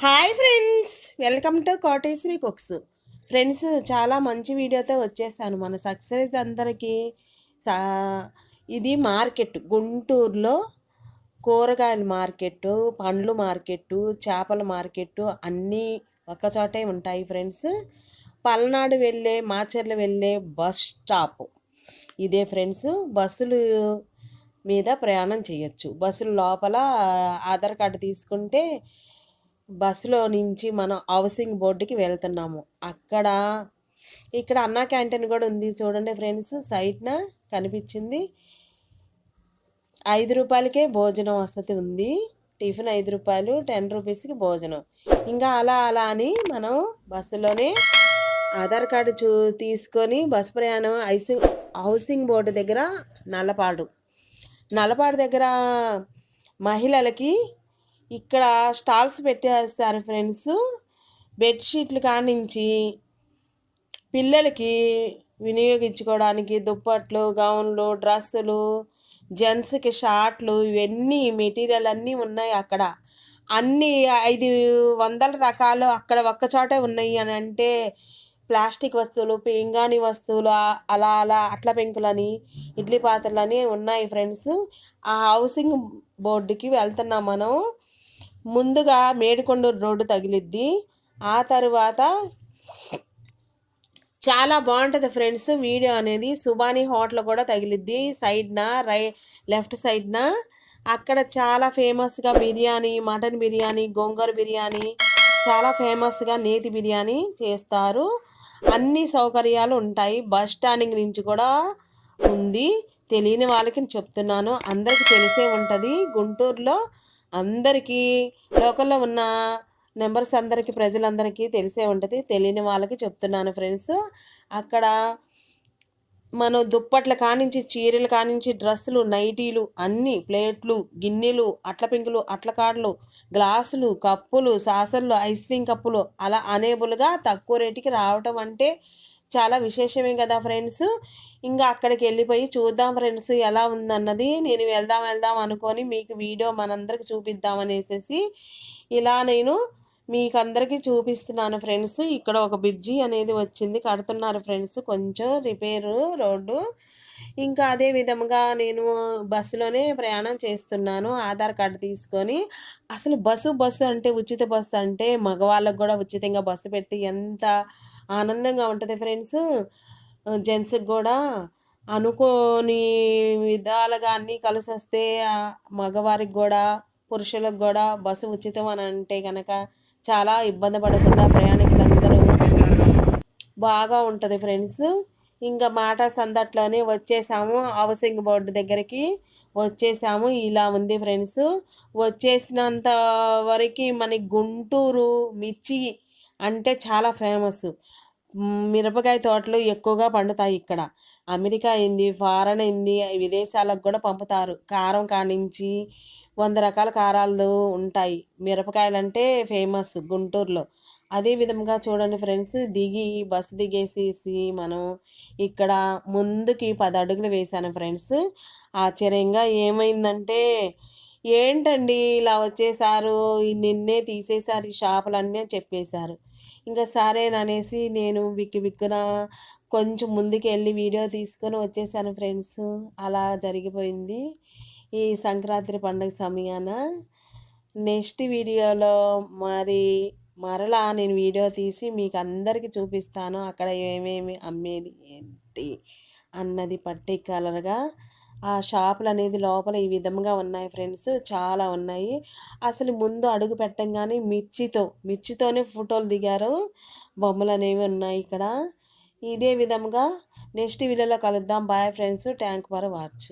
Hi friends, welcome to Koteswari cooks. Friends, చాలా మంచి వీడియోతో వచ్చేసాను మన సక్సెస్ అందరికీ. సా ఇది మార్కెట్, గుంటూరులో కూరగాయల మార్కెట్టు, పండ్లు మార్కెట్టు, చేపల మార్కెట్టు అన్నీ ఒక్కచోటే ఉంటాయి ఫ్రెండ్స్. పల్నాడు వెళ్ళే, మాచర్ల వెళ్ళే బస్ స్టాప్ ఇదే ఫ్రెండ్స్. బస్సులు మీద ప్రయాణం చేయొచ్చు. బస్సుల లోపల ఆధార్ కార్డు తీసుకుంటే బస్సులో నుంచి మనం హౌసింగ్ బోర్డుకి వెళ్తున్నాము. ఇక్కడ అన్నా క్యాంటీన్ కూడా ఉంది చూడండి ఫ్రెండ్స్. సైడ్న కనిపించింది. 5 రూపాయలకే భోజనం వసతి ఉంది. టిఫిన్ 5 రూపాయలు, 10 రూపీస్కి భోజనం. ఇంకా అలా అని మనం బస్సులోనే ఆధార్ కార్డు తీసుకొని బస్సు ప్రయాణం హౌసింగ్ బోర్డు దగ్గర నల్లపాడు దగ్గర మహిళలకి ఇక్కడ స్టాల్స్ పెట్టేస్తారు ఫ్రెండ్స్. బెడ్షీట్లు కానించి పిల్లలకి వినియోగించుకోవడానికి దుప్పట్లు, గౌన్లు, డ్రెస్సులు, జెంట్స్కి షార్ట్లు, ఇవన్నీ మెటీరియల్ అన్నీ ఉన్నాయి అక్కడ. అన్నీ 500 రకాలు అక్కడ ఒక్కచోటే ఉన్నాయి అని అంటే ప్లాస్టిక్ వస్తువులు, పింగాణి వస్తువులు, అలా అట్ల పెంకులని, ఇడ్లీ పాత్రలని ఉన్నాయి ఫ్రెండ్స్. ఆ హౌసింగ్ బోర్డుకి వెళ్తున్నాం మనం. ముందుగా మేడికొండూరు రోడ్డు తగిలిద్ది. ఆ తర్వాత చాలా బాగుంటుంది ఫ్రెండ్స్ వీడియో అనేది. సుబానీ హోటల్ కూడా తగిలిద్ది సైడ్న, లెఫ్ట్ సైడ్న. అక్కడ చాలా ఫేమస్గా బిర్యానీ, మటన్ బిర్యానీ, గోంగూర బిర్యానీ, చాలా ఫేమస్గా నేతి బిర్యానీ చేస్తారు. అన్ని సౌకర్యాలు ఉంటాయి. బస్ స్టాండింగ్ నుంచి కూడా ఉంది. తెలియని వాళ్ళకి చెప్తున్నాను, అందరికీ తెలిసే ఉంటుంది. గుంటూరులో అందరికీ, లోకల్లో ఉన్న నెంబర్స్ అందరికీ, ప్రజలందరికీ తెలిసే ఉంటుంది. తెలియని వాళ్ళకి చెప్తున్నాను ఫ్రెండ్స్. అక్కడ మనం దుప్పట్ల కానించి, చీరలు కానించి, డ్రెస్సులు, నైటీలు, అన్నీ, ప్లేట్లు, గిన్నెలు, అట్ల పెంకులు, అట్ల కాడలు, గ్లాసులు, కప్పులు, సాసర్లు, ఐస్ క్రీమ్ కప్పులు, అలా అనేబుల్గా తక్కువ రేటుకి రావటం అంటే చాలా విశేషమే కదా ఫ్రెండ్స్. ఇంకా అక్కడికి వెళ్ళిపోయి చూద్దాం ఫ్రెండ్స్ ఎలా ఉందన్నది. నేను వెళ్దాం అనుకొని మీకు వీడియో మనందరికి చూపిద్దామనేసి ఇలా నేను మీకు అందరికీ చూపిస్తున్నాను ఫ్రెండ్స్. ఇక్కడ ఒక బ్రిడ్జి అనేది వచ్చింది, కడుతున్నారు ఫ్రెండ్స్. కొంచెం రిపేరు రోడ్డు. ఇంకా అదే విధంగా నేను బస్సులోనే ప్రయాణం చేస్తున్నాను ఆధార్ కార్డు తీసుకొని. అసలు బస్సు అంటే, ఉచిత బస్సు అంటే మగవాళ్ళకు కూడా ఉచితంగా బస్సు పెడితే ఎంత ఆనందంగా ఉంటుంది ఫ్రెండ్స్. జెంట్స్కి కూడా అనుకోని విధాలుగా అన్నీ కలిసి వస్తే మగవారికి కూడా, పురుషులకు కూడా బస్సు ఉచితం అని అంటే కనుక చాలా ఇబ్బంది పడకుండా ప్రయాణికులందరూ బాగా ఉంటుంది ఫ్రెండ్స్. ఇంకా మాట సందట్లోనే వచ్చేసాము, హౌసింగ్ బోర్డు దగ్గరికి వచ్చేసాము. ఇలా ఉంది ఫ్రెండ్స్. వచ్చేసినంత వరకు మన గుంటూరు మిర్చి అంటే చాలా ఫేమస్. మిరపకాయ తోటలు ఎక్కువగా పండుతాయి ఇక్కడ. అమెరికా అయింది, ఫారెన్ అయింది, విదేశాలకు కూడా పంపుతారు. కారం కానించి 100 రకాల కారాలు ఉంటాయి. మిరపకాయలు అంటే ఫేమస్ గుంటూరులో. అదే విధంగా చూడండి ఫ్రెండ్స్, బస్సు దిగేసేసి మనం ఇక్కడ ముందుకి 10 అడుగులు వేసాను ఫ్రెండ్స్. ఆశ్చర్యంగా ఏమైందంటే, ఏంటండి ఇలా వచ్చేసారు, నిన్నే తీసేశారు ఈ షాపులన్నీ చెప్పేశారు. ఇంకా సరేననేసి నేను బిక్కున కొంచెం ముందుకు వెళ్ళి వీడియో తీసుకొని వచ్చేసాను ఫ్రెండ్స్. అలా జరిగిపోయింది ఈ సంక్రాంతి పండుగ సమయాన. నెక్స్ట్ వీడియోలో మరలా నేను వీడియో తీసి మీకు అందరికీ చూపిస్తాను. అక్కడ ఏమేమి అమ్మేది ఏంటి అన్నది పర్టిక్యులర్గా. ఆ షాపులు అనేది లోపల ఈ విధంగా ఉన్నాయి ఫ్రెండ్స్, చాలా ఉన్నాయి. అసలు ముందు అడుగు పెట్టంగానే మిర్చితోనే ఫోటోలు దిగారు. బొమ్మలు అనేవి ఉన్నాయి ఇక్కడ. ఇదే విధంగా నెక్స్ట్ వీడియోలో కలుద్దాం. Bye friends, thank for watch.